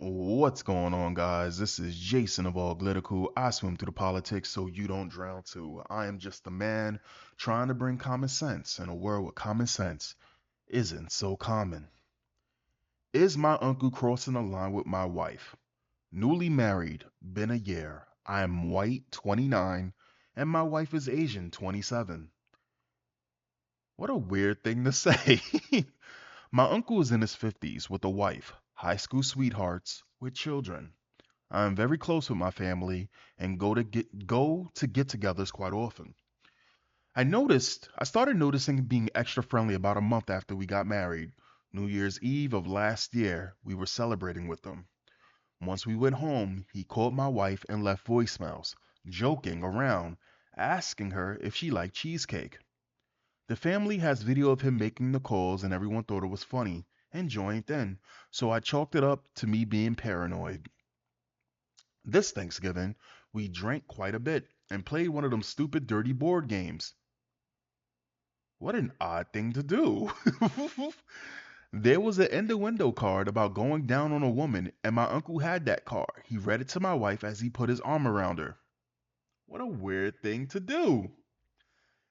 What's going on, guys? This is Jason of Auglitical. I swim through the politics so you don't drown too. I am just a man trying to bring common sense in a world where common sense isn't so common. Is my uncle crossing the line with my wife? Newly married, been a year. I am white, 29, and my wife is Asian, 27. What a weird thing to say. My uncle is in his 50s with a wife, high school sweethearts with children. I am very close with my family and go to get-togethers quite often. I started noticing being extra friendly about a month after we got married. New Year's Eve of last year, we were celebrating with them. Once we went home, he called my wife and left voicemails, joking around, asking her if she liked cheesecake. The family has video of him making the calls and everyone thought it was funny and joined in, so I chalked it up to me being paranoid. This Thanksgiving, we drank quite a bit and played one of them stupid dirty board games. What an odd thing to do. There was an innuendo card about going down on a woman, and my uncle had that card. He read it to my wife as he put his arm around her. What a weird thing to do.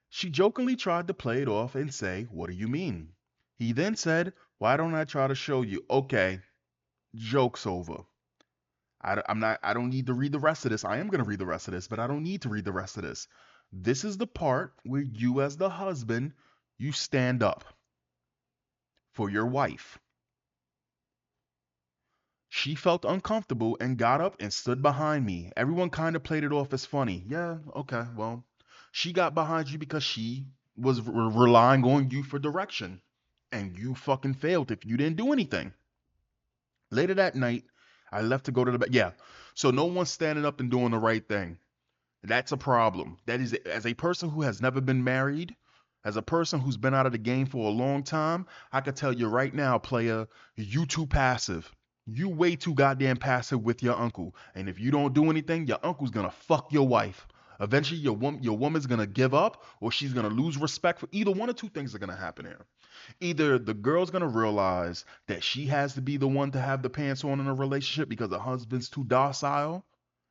She jokingly tried to play it off and say, "What do you mean?" He then said, "Why don't I try to show you?" Okay, joke's over. I don't need to read the rest of this. I am going to read the rest of this, but I don't need to read the rest of this. This is the part where you, as the husband, you stand up for your wife. She felt uncomfortable and got up and stood behind me. Everyone kind of played it off as funny. Yeah, okay, well, she got behind you because she was relying on you for direction. And you fucking failed if you didn't do anything. Later that night, I left to go to the bed. Yeah, so no one's standing up and doing the right thing. That's a problem. That is, as a person who has never been married, as a person who's been out of the game for a long time, I could tell you right now, player, you too passive. You way too goddamn passive with your uncle. And if you don't do anything, your uncle's gonna fuck your wife. Eventually, your woman's gonna give up, or she's gonna lose respect for either one or two things are gonna happen here. Either the girl's gonna realize that she has to be the one to have the pants on in a relationship because the husband's too docile,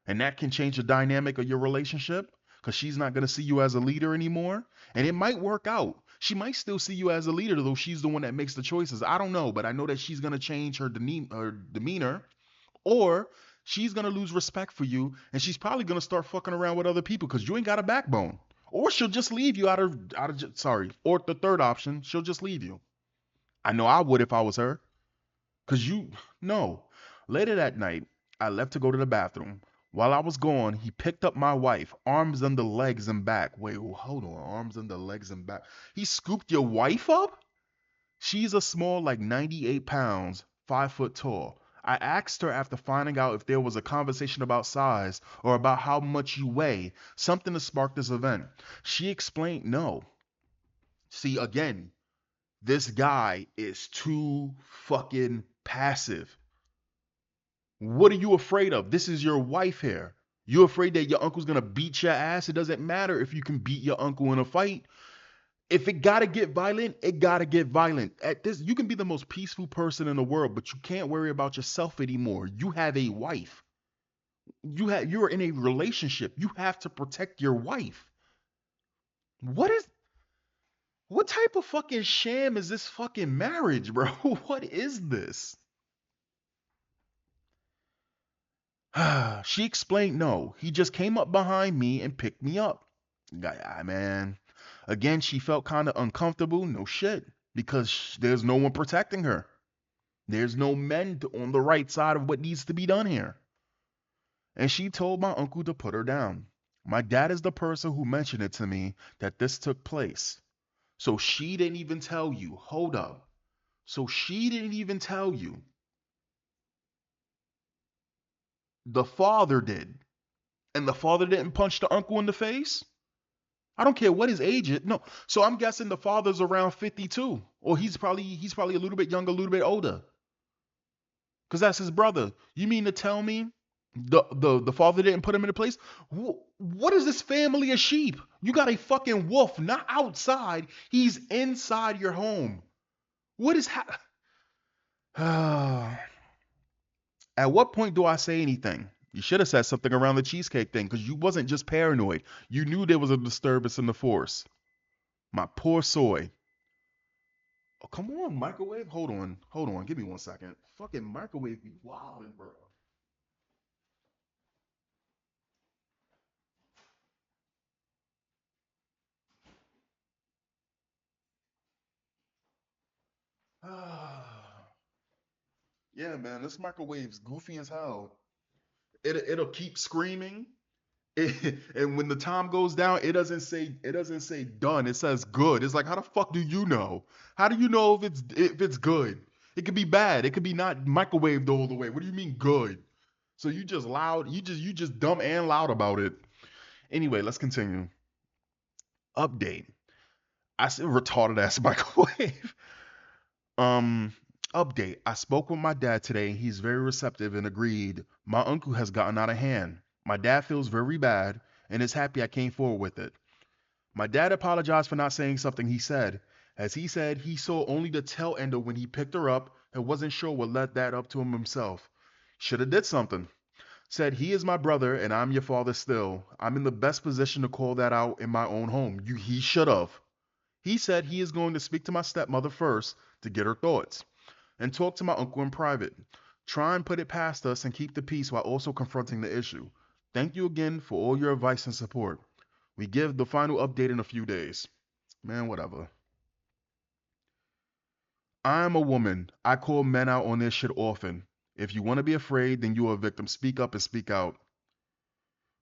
and that can change the dynamic of your relationship because she's not going to see you as a leader anymore. And it might work out. She might still see you as a leader, though she's the one that makes the choices. I don't know, but I know that she's going to change her demeanor, or she's going to lose respect for you, and she's probably going to start fucking around with other people because you ain't got a backbone. Or she'll just leave you sorry. Or the third option, she'll just leave you. I know I would if I was her. Cause you no. Later that night, I left to go to the bathroom. While I was gone, he picked up my wife, arms under legs and back. Wait, hold on, arms under legs and back. He scooped your wife up? She's a small, like 98 pounds, 5 foot tall. I asked her after finding out if there was a conversation about size or about how much you weigh, something to spark this event. She explained no. See, again, this guy is too fucking passive. What are you afraid of? This is your wife here. You afraid that your uncle's gonna beat your ass? It doesn't matter if you can beat your uncle in a fight. If it gotta get violent, it gotta get violent. At this, you can be the most peaceful person in the world, but you can't worry about yourself anymore. You have a wife. You're in a relationship. You have to protect your wife. What is what type of fucking sham is this fucking marriage, bro? What is this? She explained no. He just came up behind me and picked me up. Man. Again, she felt kind of uncomfortable. No shit. Because there's no one protecting her. There's no men on the right side of what needs to be done here. And she told my uncle to put her down. My dad is the person who mentioned it to me that this took place. So she didn't even tell you. Hold up. So she didn't even tell you. The father did. And the father didn't punch the uncle in the face? I don't care what his age is. No. So I'm guessing the father's around 52. Or he's probably a little bit younger, a little bit older. Cause that's his brother. You mean to tell me the father didn't put him in a place? What is this family of sheep? You got a fucking wolf, not outside. He's inside your home. What is At what point do I say anything? You should have said something around the cheesecake thing because you wasn't just paranoid. You knew there was a disturbance in the force. My poor soy. Oh, come on, microwave. Hold on. Hold on. Give me 1 second. Fucking microwave be wildin', bro. Yeah, man. This microwave's goofy as hell. It'll keep screaming. And when the time goes down, it doesn't say done. It says good. It's like, how the fuck do you know? How do you know if it's good? It could be bad. It could be not microwaved all the way. What do you mean good? So you just loud. You just dumb and loud about it. Anyway, let's continue. Update. I said retarded ass microwave. Um, Update. I spoke with my dad today. He's very receptive and agreed. My uncle has gotten out of hand. My dad feels very bad and is happy I came forward with it. My dad apologized for not saying something he said. As he said, he saw only the tail end of when he picked her up and wasn't sure what led that up to him himself. Should have did something. Said he is my brother and I'm your father still. I'm in the best position to call that out in my own home. He should have. He said he is going to speak to my stepmother first to get her thoughts and talk to my uncle in private. Try and put it past us and keep the peace while also confronting the issue. Thank you again for all your advice and support. We give the final update in a few days. Man, whatever. I'm a woman. I call men out on this shit often. If you want to be afraid, then you are a victim. Speak up and speak out.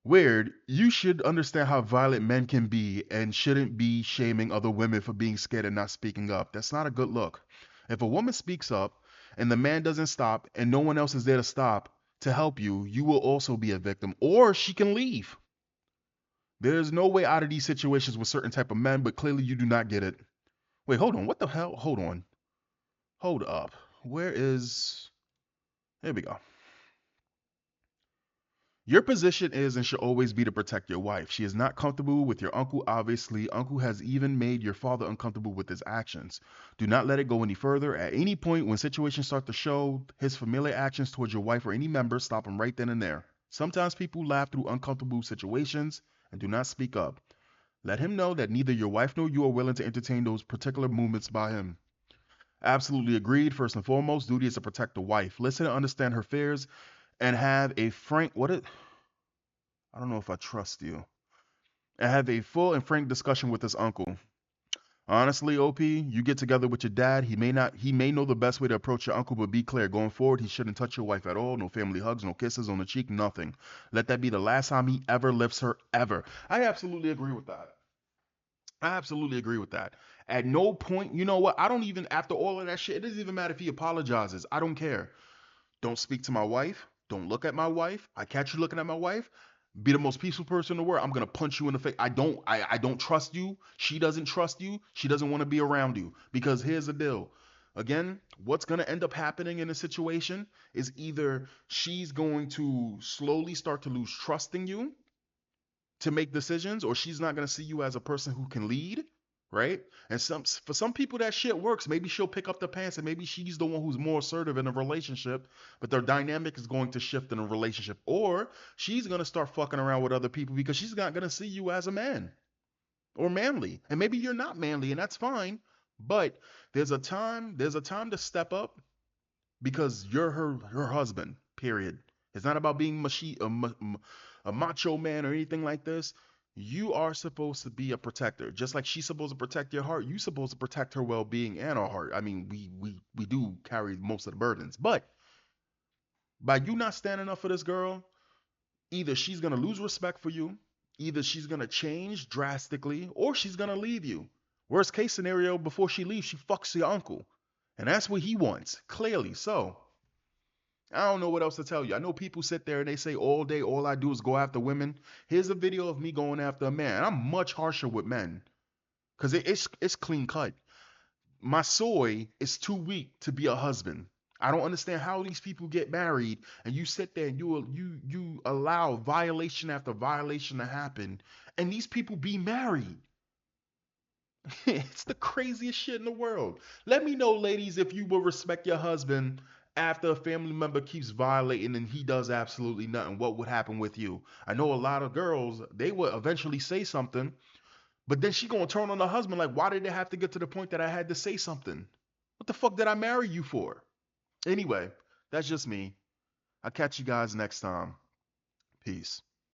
Weird. You should understand how violent men can be and shouldn't be shaming other women for being scared and not speaking up. That's not a good look. If a woman speaks up and the man doesn't stop and no one else is there to stop to help you, you will also be a victim or she can leave. There's no way out of these situations with certain type of men, but clearly you do not get it. Wait, hold on. What the hell? Hold on. Hold up. Where is. There we go. Your position is and should always be to protect your wife. She is not comfortable with your uncle, obviously. Uncle has even made your father uncomfortable with his actions. Do not let it go any further. At any point when situations start to show his familiar actions towards your wife or any member, stop him right then and there. Sometimes people laugh through uncomfortable situations and do not speak up. Let him know that neither your wife nor you are willing to entertain those particular movements by him. Absolutely agreed. First and foremost, duty is to protect the wife. Listen and understand her fears and have a frank what it I don't know if I trust you. And have a full and frank discussion with his uncle. Honestly, OP, you get together with your dad. He may know the best way to approach your uncle, but be clear. Going forward, he shouldn't touch your wife at all. No family hugs, no kisses on the cheek, nothing. Let that be the last time he ever lifts her ever. I absolutely agree with that. I absolutely agree with that. At no point, you know what? I don't even, after all of that shit, it doesn't even matter if he apologizes. I don't care. Don't speak to my wife. Don't look at my wife. I catch you looking at my wife. Be the most peaceful person in the world. I'm gonna punch you in the face. I don't trust you. She doesn't trust you. She doesn't want to be around you. Because here's the deal. Again, what's gonna end up happening in a situation is either she's going to slowly start to lose trust in you to make decisions, or she's not gonna see you as a person who can lead, right? And for some people that shit works. Maybe she'll pick up the pants and maybe she's the one who's more assertive in a relationship, but their dynamic is going to shift in a relationship. Or she's gonna start fucking around with other people because she's not gonna see you as a man or manly. And maybe you're not manly, and that's fine. But there's a time to step up because you're her husband. Period. It's not about being a macho man or anything like this. You are supposed to be a protector, just like she's supposed to protect your heart. You're supposed to protect her well-being and our heart. I mean, we do carry most of the burdens, but by you not standing up for this girl, either she's gonna lose respect for you, either she's gonna change drastically, or she's gonna leave you. Worst case scenario, before she leaves, she fucks your uncle, and that's what he wants, clearly. So I don't know what else to tell you. I know people sit there and they say all day, all I do is go after women. Here's a video of me going after a man. And I'm much harsher with men because it's clean cut. My soy is too weak to be a husband. I don't understand how these people get married and you sit there and you allow violation after violation to happen, and these people be married. It's the craziest shit in the world. Let me know, ladies, if you will respect your husband after a family member keeps violating and he does absolutely nothing, what would happen with you? I know a lot of girls, they would eventually say something, but then she gonna turn on the husband like, why did it have to get to the point that I had to say something? What the fuck did I marry you for? Anyway, that's just me. I'll catch you guys next time. Peace.